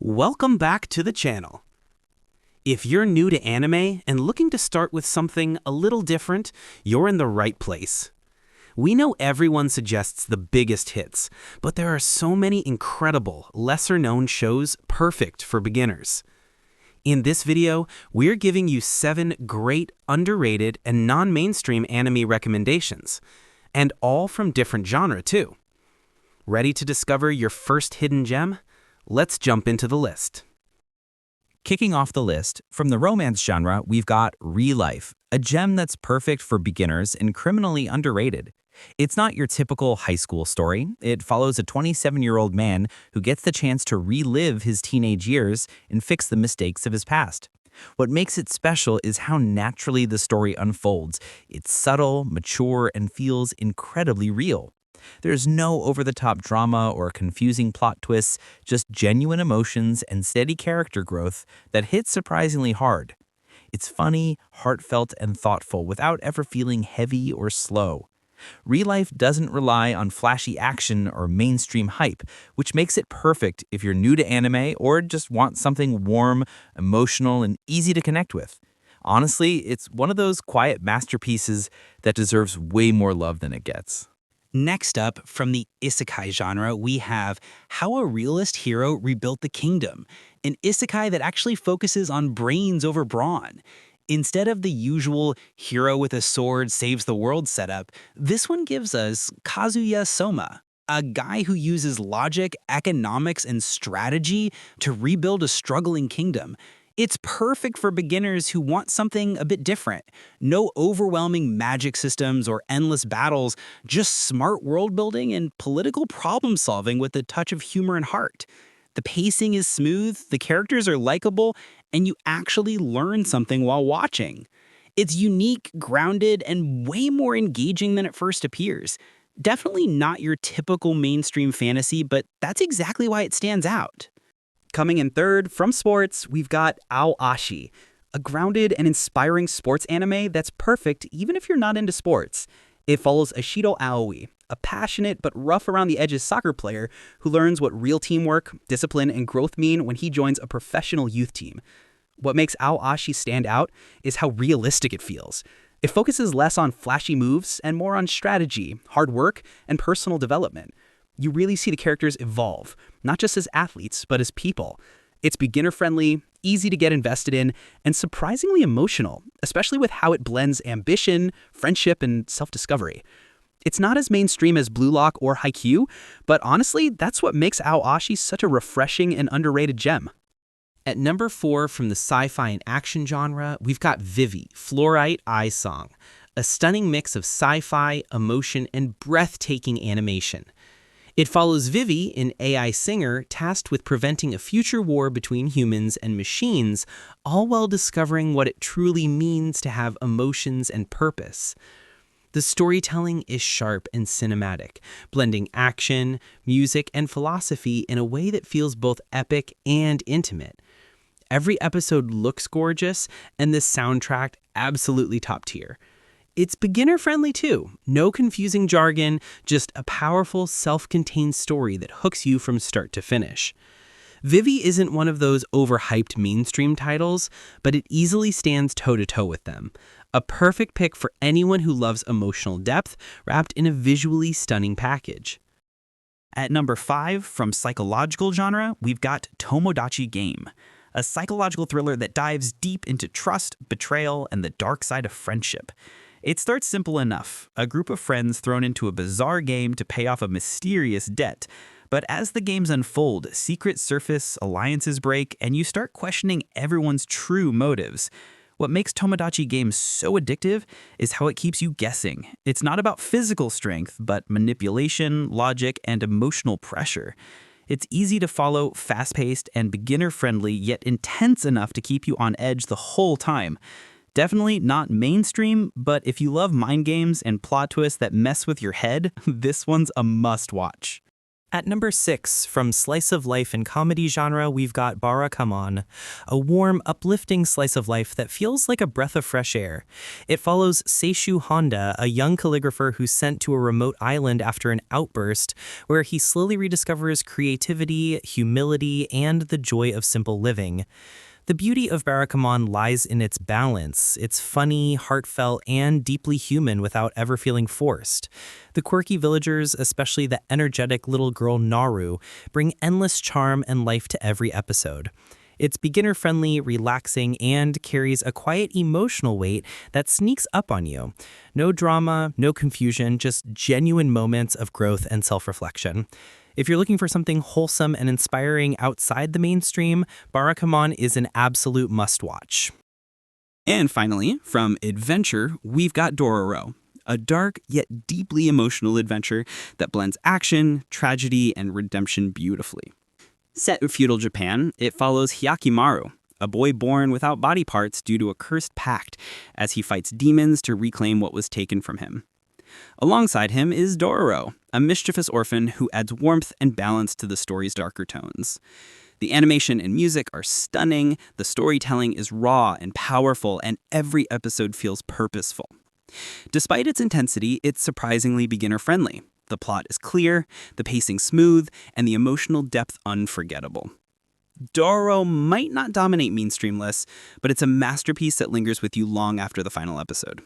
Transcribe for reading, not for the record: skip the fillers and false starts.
Welcome back to the channel. If you're new to anime and looking to start with something a little different, you're in the right place. We know everyone suggests the biggest hits, but there are so many incredible, lesser-known shows perfect for beginners. In this video, we're giving you 7 great, underrated, and non-mainstream anime recommendations, and all from different genre too. Ready to discover your first hidden gem? Let's jump into the list. Kicking off the list, from the romance genre, we've got Real Life, a gem that's perfect for beginners and criminally underrated. It's not your typical high school story. It follows a 27-year-old man who gets the chance to relive his teenage years and fix the mistakes of his past. What makes it special is how naturally the story unfolds. It's subtle, mature, and feels incredibly real. There's no over-the-top drama or confusing plot twists, just genuine emotions and steady character growth that hit surprisingly hard. It's funny, heartfelt, and thoughtful without ever feeling heavy or slow. Real Life doesn't rely on flashy action or mainstream hype, which makes it perfect if you're new to anime or just want something warm, emotional, and easy to connect with. Honestly, it's one of those quiet masterpieces that deserves way more love than it gets. Next up, from the isekai genre, we have How a Realist Hero Rebuilt the Kingdom, an isekai that actually focuses on brains over brawn. Instead of the usual hero with a sword saves the world setup, this one gives us Kazuya Soma, a guy who uses logic, economics, and strategy to rebuild a struggling kingdom. It's perfect for beginners who want something a bit different. No overwhelming magic systems or endless battles, just smart world building and political problem solving with a touch of humor and heart. The pacing is smooth, the characters are likable, and you actually learn something while watching. It's unique, grounded, and way more engaging than it first appears. Definitely not your typical mainstream fantasy, but that's exactly why it stands out. Coming in third, from sports, we've got Ashi, a grounded and inspiring sports anime that's perfect even if you're not into sports. It follows Ashido Aoi, a passionate but rough-around-the-edges soccer player who learns what real teamwork, discipline, and growth mean when he joins a professional youth team. What makes Ashi stand out is how realistic it feels. It focuses less on flashy moves and more on strategy, hard work, and personal development. You really see the characters evolve, not just as athletes, but as people. It's beginner-friendly, easy to get invested in, and surprisingly emotional, especially with how it blends ambition, friendship, and self-discovery. It's not as mainstream as Blue Lock or Haikyuu, but honestly, that's what makes Aoashi such a refreshing and underrated gem. At number 4 from the sci-fi and action genre, we've got Vivy, Fluorite Eye Song, a stunning mix of sci-fi, emotion, and breathtaking animation. It follows Vivy, an AI singer tasked with preventing a future war between humans and machines, all while discovering what it truly means to have emotions and purpose. The storytelling is sharp and cinematic, blending action, music, and philosophy in a way that feels both epic and intimate. Every episode looks gorgeous, and the soundtrack absolutely top tier. It's beginner-friendly too. No confusing jargon, just a powerful, self-contained story that hooks you from start to finish. Vivy isn't one of those overhyped mainstream titles, but it easily stands toe-to-toe with them. A perfect pick for anyone who loves emotional depth wrapped in a visually stunning package. At number 5, from psychological genre, we've got Tomodachi Game, a psychological thriller that dives deep into trust, betrayal, and the dark side of friendship. It starts simple enough, a group of friends thrown into a bizarre game to pay off a mysterious debt. But as the games unfold, secrets surface, alliances break, and you start questioning everyone's true motives. What makes Tomodachi Game so addictive is how it keeps you guessing. It's not about physical strength, but manipulation, logic, and emotional pressure. It's easy to follow, fast-paced, and beginner-friendly, yet intense enough to keep you on edge the whole time. Definitely not mainstream, but if you love mind games and plot twists that mess with your head, this one's a must-watch. At number 6, from slice of life and comedy genre, we've got Barakamon, a warm, uplifting slice of life that feels like a breath of fresh air. It follows Seishu Honda, a young calligrapher who's sent to a remote island after an outburst, where he slowly rediscovers creativity, humility, and the joy of simple living. The beauty of Barakamon lies in its balance. It's funny, heartfelt, and deeply human without ever feeling forced. The quirky villagers, especially the energetic little girl Naru, bring endless charm and life to every episode. It's beginner-friendly, relaxing, and carries a quiet emotional weight that sneaks up on you. No drama, no confusion, just genuine moments of growth and self-reflection. If you're looking for something wholesome and inspiring outside the mainstream, Barakamon is an absolute must-watch. And finally, from adventure, we've got Dororo, a dark yet deeply emotional adventure that blends action, tragedy, and redemption beautifully. Set in feudal Japan, it follows Hyakimaru, a boy born without body parts due to a cursed pact, as he fights demons to reclaim what was taken from him. Alongside him is Dororo, a mischievous orphan who adds warmth and balance to the story's darker tones. The animation and music are stunning, the storytelling is raw and powerful, and every episode feels purposeful. Despite its intensity, it's surprisingly beginner-friendly. The plot is clear, the pacing smooth, and the emotional depth unforgettable. Dororo might not dominate mainstream lists, but it's a masterpiece that lingers with you long after the final episode.